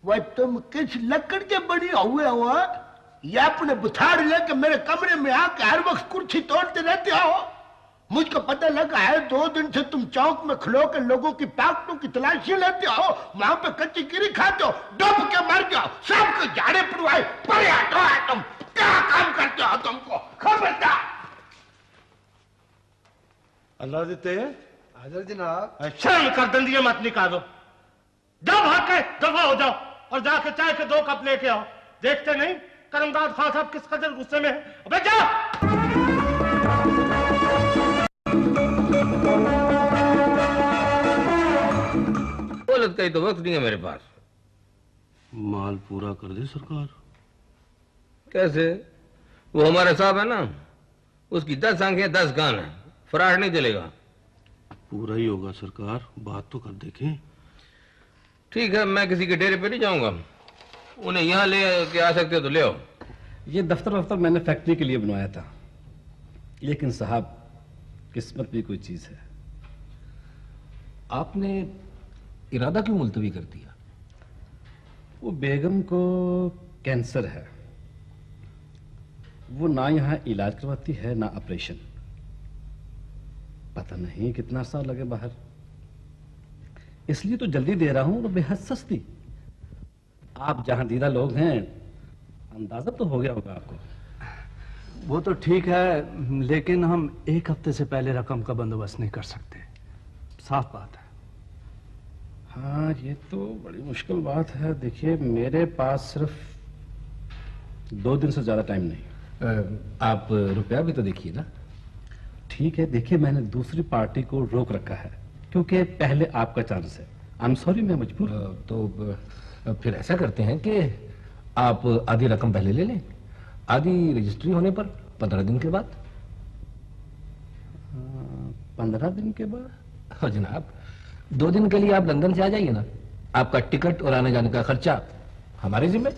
[SPEAKER 9] वह तुम किस लकड़ के बनी हुए हो? या अपने बुथार लेके मेरे कमरे में आके हर वक्त कुर्सी तोड़ते रहते हो? मुझको पता लगा है 2 दिन से तुम चौक में खलो के लोगों की पैकेटों की तलाशी लेते हो, वहां पे कच्ची कीरी खाते हो, डूब के मर जाओ, सबको झाड़े पड़वाए। परे हटो तुम, क्या काम करते हो तुमको? खबरदार।
[SPEAKER 10] अल्लाह देते हैं।
[SPEAKER 9] हाजिर जनाब।
[SPEAKER 10] शर्म कर दंदिए मत निकालो। जब हक है दफा हो जाओ और जाके चाय के 2 कप लेके आओ। देखते नहीं करमदाद खान साहब किस कदर गुस्से में है। अबे जा।
[SPEAKER 6] दौलत का ही तो वक्त नहीं है मेरे पास।
[SPEAKER 4] माल पूरा कर दे सरकार।
[SPEAKER 6] कैसे? वो हमारा साहब है ना, उसकी 10 आंखें 10 कान है, फरार नहीं चलेगा।
[SPEAKER 4] पूरा ही होगा सरकार, बात तो कर देखें।
[SPEAKER 6] ठीक है, मैं किसी के डेरे पे नहीं जाऊंगा। उन्हें यहाँ ले के आ सकते हो तो ले आओ।
[SPEAKER 4] ये दफ्तर मैंने फैक्ट्री के लिए बनवाया था, लेकिन साहब किस्मत भी कोई चीज है।
[SPEAKER 14] आपने इरादा क्यों मुलतवी कर दिया?
[SPEAKER 4] वो बेगम को कैंसर है, वो ना यहाँ इलाज करवाती है ना ऑपरेशन। पता नहीं कितना अर्सा लगे बाहर, इसलिए तो जल्दी दे रहा हूं और बेहद सस्ती। आप जहां दीदा लोग हैं, अंदाजा तो हो गया होगा आपको।
[SPEAKER 16] वो तो ठीक है, लेकिन हम 1 हफ्ते से पहले रकम का बंदोबस्त नहीं कर सकते। साफ बात है।
[SPEAKER 4] हाँ, ये तो बड़ी मुश्किल बात है। देखिए, मेरे पास सिर्फ 2 दिन से ज्यादा टाइम नहीं।
[SPEAKER 14] आप रुपया भी तो देखिए ना।
[SPEAKER 4] ठीक है, देखिए मैंने दूसरी पार्टी को रोक रखा है क्योंकि पहले आपका चांस है। आई एम सॉरी, मैं मजबूर हूं।
[SPEAKER 14] तो फिर ऐसा करते हैं कि आप आधी रकम पहले ले लें, आधी रजिस्ट्री होने पर 15 दिन के बाद।
[SPEAKER 4] 15 दिन के बाद?
[SPEAKER 14] हाँ जनाब, 2 दिन के लिए आप लंदन से आ जाइए ना, आपका टिकट और आने जाने का खर्चा हमारे जिम्मे।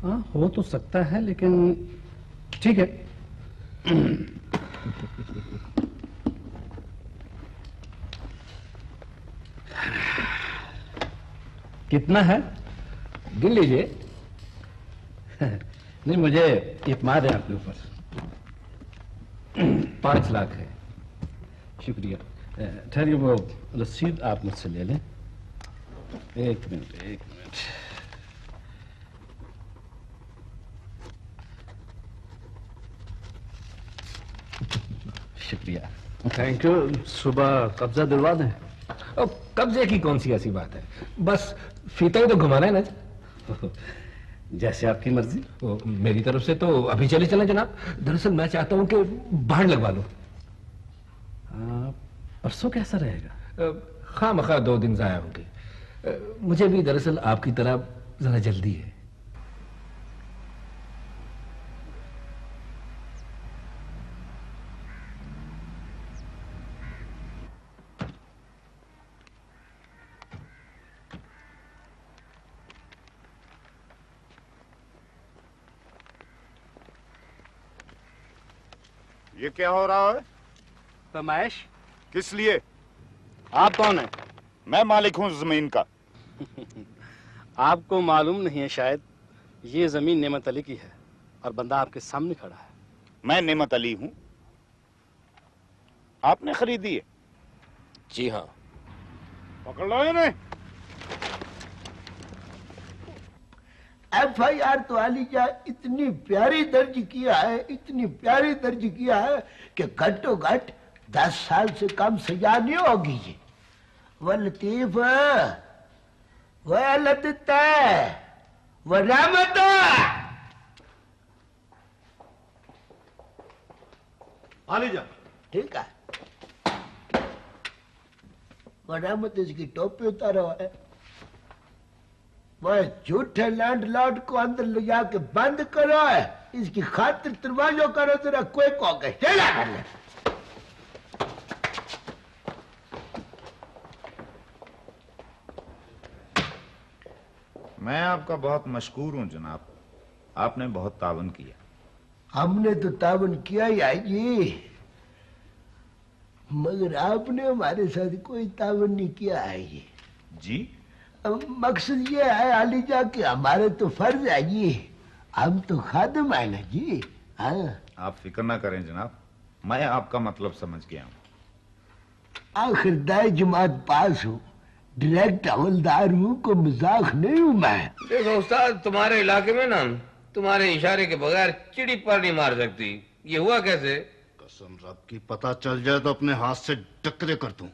[SPEAKER 4] हाँ, हो तो सकता है, लेकिन ठीक है। कितना है?
[SPEAKER 14] गिन लीजिए।
[SPEAKER 4] नहीं, मुझे इत्मीनान है आपके ऊपर।
[SPEAKER 14] 5 लाख है।
[SPEAKER 4] शुक्रिया। ठहरिए, वो रसीद आप मुझसे ले लें। एक मिनट। शुक्रिया।
[SPEAKER 16] Thank you. सुबह कब्जा दिलवा दें।
[SPEAKER 14] कब्जे की कौन सी ऐसी बात है, बस फीता ही तो घुमाना है ना।
[SPEAKER 4] जैसे आपकी मर्जी।
[SPEAKER 14] मेरी तरफ से तो अभी चले चलें जनाब। दरअसल मैं चाहता हूं कि बाहर लगवा लो।
[SPEAKER 4] परसों कैसा रहेगा?
[SPEAKER 14] खामखा 2 दिन जाया होंगे। मुझे भी दरअसल आपकी तरह जरा जल्दी है।
[SPEAKER 17] ये क्या हो रहा है?
[SPEAKER 18] फरमाइश?
[SPEAKER 17] किस लिए?
[SPEAKER 18] आप कौन है?
[SPEAKER 17] मैं मालिक हूं जमीन का।
[SPEAKER 18] आपको मालूम नहीं है शायद, ये जमीन नेमत अली की है और बंदा आपके सामने खड़ा है।
[SPEAKER 17] मैं नेमत अली हूं। आपने खरीदी है?
[SPEAKER 18] जी हाँ।
[SPEAKER 17] पकड़ लो इन्हें।
[SPEAKER 9] FIR तो आलीजा इतनी प्यारी दर्ज किया है, इतनी प्यारी दर्ज किया है कि घट्टो घट 10 साल से कम सजा नहीं होगी ये। वो लतीफ, वो लतीफ, वो रहमत।
[SPEAKER 10] आलीजा
[SPEAKER 9] ठीक है। वो रहमत इसकी टोपी उतारो है। वह झूठे लैंडलॉर्ड को अंदर ले जाके बंद करो है, इसकी खातिर दरवाजों करो जरा क्विक हो गए। चला कर ले।
[SPEAKER 17] मैं आपका बहुत मशकूर हूं जनाब, आपने बहुत तावन किया।
[SPEAKER 9] हमने तो तावन किया ही है जी, मगर आपने हमारे साथ कोई तावन नहीं किया है जी।
[SPEAKER 17] जी?
[SPEAKER 9] मकसद ये है आलीजा कि हमारे तो फर्ज है जी, हम तो खादिम है ना जी। हाँ,
[SPEAKER 17] आप फिक्र ना करें जनाब, मैं आपका मतलब समझ गया हूं।
[SPEAKER 9] आखिर दाई जमात पास हूँ, डायरेक्ट हवलदार हूँ, को मजाक नहीं हूँ मैं।
[SPEAKER 6] देखो उस्ताद, तुम्हारे इलाके में ना तुम्हारे इशारे के बगैर चिड़ी पर नहीं मार सकती। ये हुआ कैसे?
[SPEAKER 19] कसम रब की, पता चल जाए तो अपने हाथ से टकरे कर दूं।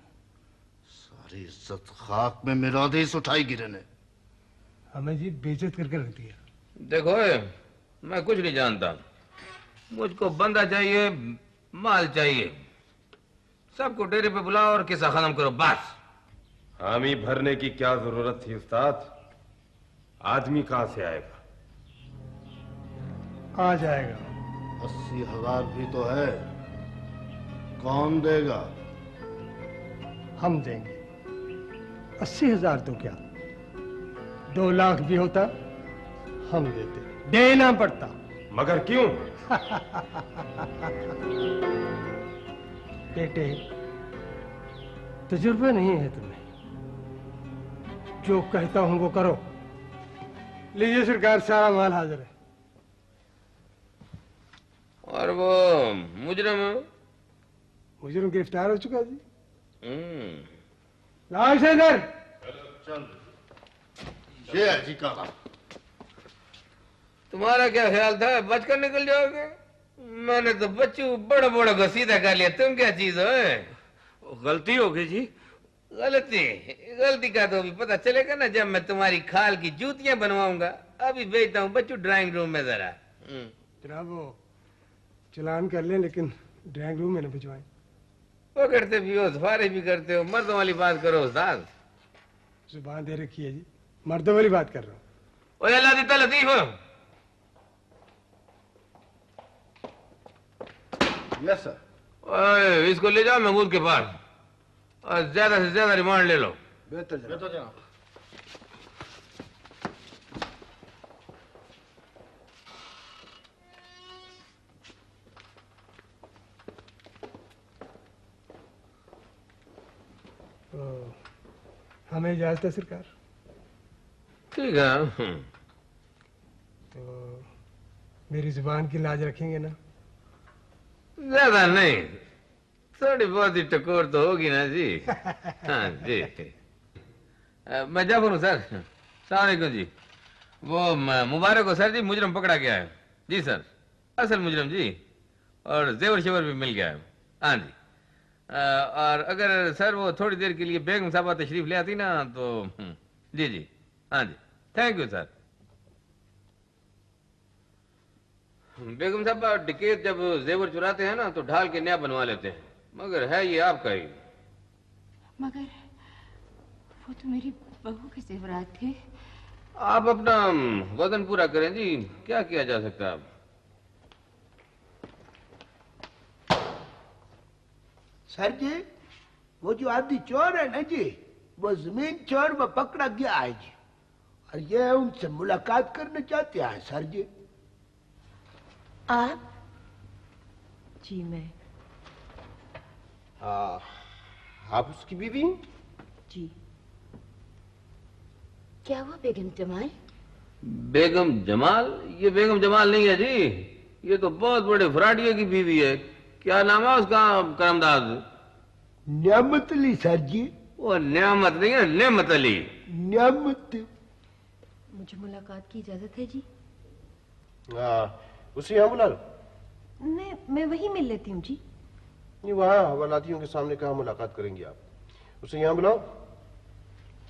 [SPEAKER 19] सारी इज्जत खाक में मिला दी इस उठाई गिरे ने।
[SPEAKER 10] हमें जी बेइज्जत करके रख दिया।
[SPEAKER 6] देखो मैं कुछ नहीं जानता, मुझको बंदा चाहिए, माल चाहिए। सबको डेरे पे बुलाओ और किस्सा खत्म करो बस।
[SPEAKER 5] हामी भरने की क्या जरूरत थी उस्ताद? आदमी कहां से आएगा?
[SPEAKER 10] आ जाएगा।
[SPEAKER 19] 80,000 भी तो है, कौन देगा?
[SPEAKER 10] हम देंगे। 80,000 तो क्या, 2 लाख भी होता हम देते, देना पड़ता।
[SPEAKER 5] मगर क्यों?
[SPEAKER 10] बेटे, तजुर्बा नहीं है तुम्हें, जो कहता हूं वो करो। लीजिए सरकार, सारा माल हाजिर है।
[SPEAKER 6] और वो मुजरिम
[SPEAKER 10] गिरफ्तार हो चुका जी। लाओ इसे इधर।
[SPEAKER 19] चल, ये है जी काला।
[SPEAKER 6] तुम्हारा क्या ख्याल था बचकर निकल जाओगे? मैंने तो बच्चू बड़ा बड़ा घसीटा कर लिया। तुम क्या चीज हो?
[SPEAKER 10] गलती हो गई जी।
[SPEAKER 6] गलती का तो अभी पता चलेगा ना, जब मैं तुम्हारी खाल की जूतियां बनवाऊंगा। अभी भेजता हूँ बच्चू ड्राइंग रूम में जरा।
[SPEAKER 10] जनाब वो चलान कर लें, लेकिन ड्राइंग रूम में न भिजवाएं।
[SPEAKER 6] वो करते भी हो, सफारी भी करते हो, मर्दों वाली बात करो उस्ताद।
[SPEAKER 10] जुबान दे रखी है जी, मर्दों वाली बात कर रहा हूँ।
[SPEAKER 6] ओए अल्लाह देता लतीफ।
[SPEAKER 19] Yes sir.
[SPEAKER 6] ओए इसको ले जाओ महमूद के पास और ज्यादा से ज्यादा रिमांड ले लो।
[SPEAKER 19] बेहतर जनाब।
[SPEAKER 10] हमें इजाजत है सरकार।
[SPEAKER 6] ठीक है।
[SPEAKER 10] तो मेरी जुबान की लाज रखेंगे ना?
[SPEAKER 6] ज्यादा नहीं, थोड़ी बहुत ही टकोर तो होगी ना जी। हाँ जी। मैं जाफर हूँ सर। सलामकुम जी। वो मुबारक हो सर जी, मुजरम पकड़ा गया है। जी सर, असल मुजरम जी, और जेवर शेवर भी मिल गया है। हाँ जी। और अगर सर वो थोड़ी देर के लिए बेगम साहबा तशरीफ ले आती ना तो। जी जी, हाँ जी, थैंक यू सर। बेगम साहबा डिकेत जब जेवर चुराते हैं ना तो ढाल के नया बनवा लेते हैं, मगर है ये आपका ही।
[SPEAKER 2] मगर वो तो मेरी बहू के जेवरात थे।
[SPEAKER 6] आप अपना वजन पूरा करें जी, क्या किया जा सकता है अब?
[SPEAKER 9] सर जी, वो जो आदि चोर है ना जी, वो जमीन चोर में पकड़ा गया है जी, और ये उनसे मुलाकात करना चाहते हैं सर जी।
[SPEAKER 2] आप?
[SPEAKER 1] जी मैं।
[SPEAKER 5] आप उसकी बीवी हैं?
[SPEAKER 1] जी।
[SPEAKER 2] क्या हुआ बेगम जमाल?
[SPEAKER 6] बेगम जमाल? ये बेगम जमाल नहीं है जी, ये तो बहुत बड़े फराडिये की बीवी है। क्या नाम है उसका करमदाद?
[SPEAKER 9] न्यामत अली सर जी।
[SPEAKER 6] वो न्यामत नहीं है, नेमत अली।
[SPEAKER 9] न्यामत।
[SPEAKER 1] मुझे मुलाकात की इजाजत है जी?
[SPEAKER 5] उसे यहाँ बुला लो।
[SPEAKER 1] मैं वही मिल लेती हूँ जी।
[SPEAKER 5] नहीं, वहाँ हवालातियों के सामने कहाँ मुलाकात करेंगी आप? उसे यहाँ बुलाओ,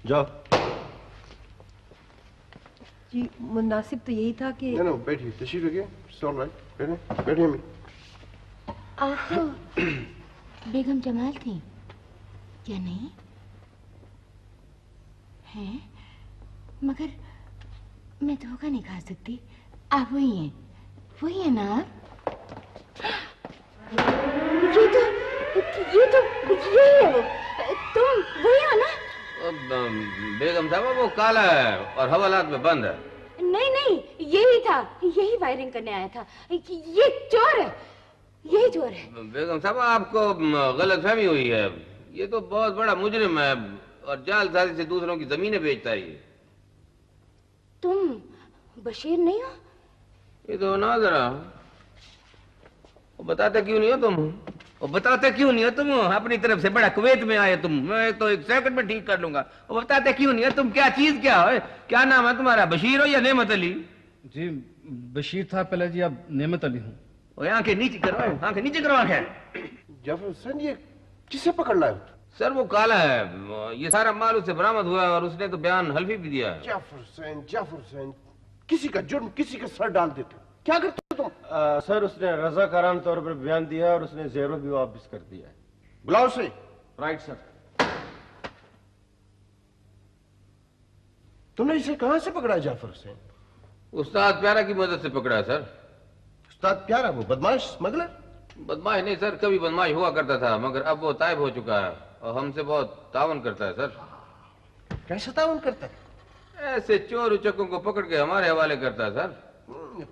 [SPEAKER 5] जाओ।
[SPEAKER 1] जी मुनासिब तो यही था कि
[SPEAKER 5] नहीं, बैठिए, तशरीफ रखिए। ऑल राइट, बैठे बैठे अम्मी।
[SPEAKER 2] आप तो बेगम जमाल थी क्या? नहीं हैं, मगर मैं धोखा नहीं खा सकती। आप वही हैं, वही है ना आप? ये है वो। तुम वही हो ना?
[SPEAKER 6] बेगम साहब वो काला है और हवालात में बंद है।
[SPEAKER 2] नहीं, यही था, यही वायरिंग करने आया था। ये चोर है, यही चोर है।
[SPEAKER 6] बेगम साहब आपको गलतफहमी हुई है, ये तो बहुत बड़ा मुजरिम है और जालसाजी से दूसरों की जमीनें बेचता है ये।
[SPEAKER 2] तुम बशीर नहीं हो?
[SPEAKER 6] ये तो ना जरा, बताते क्यों नहीं हो तुम? वो बताते क्यों नहीं हो तुम? अपनी तरफ से बड़ा कुवैत में आए तुम, मैं तो 1 सेकंड में ठीक कर लूंगा। वो बताते क्यों नहीं हो तुम? क्या चीज क्या है? क्या नाम है तुम्हारा? बशीर हो या नेमत अली?
[SPEAKER 4] जी बशीर था पहले जी, अब नेमत अली हूँ।
[SPEAKER 6] वो आंखें नीचे करवाओ, आंखें नीचे करवा के।
[SPEAKER 5] जाफर हुसैन, ये किसे पकड़ लाए?
[SPEAKER 6] सर वो काला है, ये सारा माल उससे बरामद हुआ है और उसने तो बयान हल्फी भी दिया है।
[SPEAKER 5] जाफर हुसैन, किसी का जुर्म किसी का सर डाल देते, क्या करते हो तुम?
[SPEAKER 20] सर उसने रजाकाराना तौर पर बयान दिया और उसने जेरो भी वापस कर दिया है।
[SPEAKER 5] बुलाओ उसे।
[SPEAKER 20] Right sir.
[SPEAKER 5] तुमने इसे कहां से पकड़ा जाफर हुसैन?
[SPEAKER 6] उस्ताद प्यारा की मदद से पकड़ा है सर।
[SPEAKER 5] उस्ताद प्यारा वो बदमाश स्मगलर?
[SPEAKER 6] बदमाश नहीं सर, कभी बदमाश हुआ करता था मगर अब वो तायब हो चुका है और हमसे बहुत तावन करता है सर।
[SPEAKER 5] कैसा तावन करता है?
[SPEAKER 6] ऐसे चोर उचक्कों को पकड़ के हमारे हवाले करता है सर।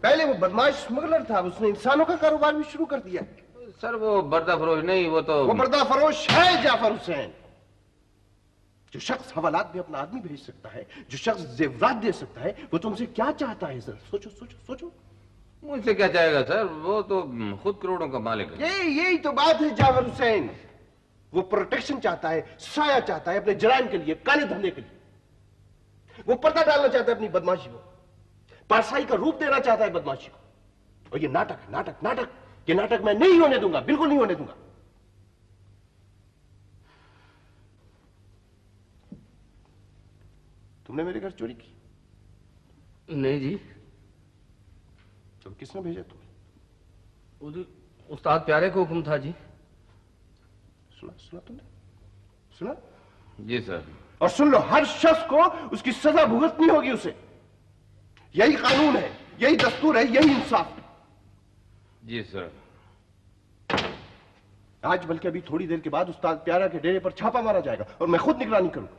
[SPEAKER 5] पहले वो बदमाश स्मगलर था, उसने इंसानों का कारोबार भी शुरू कर दिया।
[SPEAKER 6] सर वो बर्दा फरोश नहीं, वो
[SPEAKER 5] बर्दा फरोश है जाफर हुसैन। जो शख्स हवालात में अपना आदमी भेज सकता है, जो शख्स जेवरात दे सकता है, वो तुमसे क्या चाहता है? सर सोचो सोचो सोचो।
[SPEAKER 6] मुझसे क्या चाहेगा सर? वो तो खुद करोड़ों का मालिक है।
[SPEAKER 5] यही तो बात है जाफर हुसैन। वो प्रोटेक्शन चाहता है, साया चाहता है अपने जराइम के लिए, काले धंधे के लिए। वो पर्दा डालना चाहता है अपनी बदमाशी को, पारसाई का रूप देना चाहता है बदमाशी को। और ये नाटक है, नाटक। ये नाटक मैं नहीं होने दूंगा, बिल्कुल नहीं होने दूंगा। तुमने मेरे घर चोरी की?
[SPEAKER 11] नहीं जी।
[SPEAKER 5] तो किसने भेजा तुम्हें?
[SPEAKER 11] उस्ताद प्यारे को हुक्म था जी।
[SPEAKER 5] सुना तुमने? सुना?
[SPEAKER 6] जी सर।
[SPEAKER 5] और सुन लो, हर शख्स को उसकी सजा भुगतनी होगी उसे। यही कानून है, यही दस्तूर है, यही इंसाफ।
[SPEAKER 6] जी सर।
[SPEAKER 5] आज बल्कि अभी थोड़ी देर के बाद उस्ताद प्यारा के डेरे पर छापा मारा जाएगा और मैं खुद निगरानी करूंगा।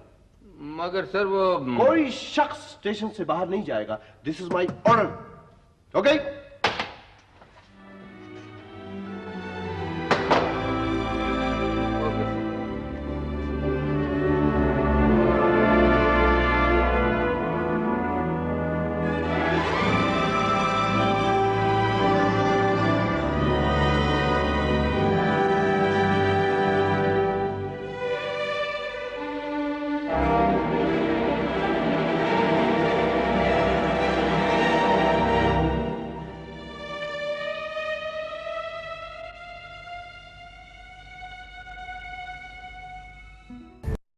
[SPEAKER 6] मगर सर वो
[SPEAKER 5] कोई शख्स स्टेशन से बाहर नहीं जाएगा। This is my order. Okay?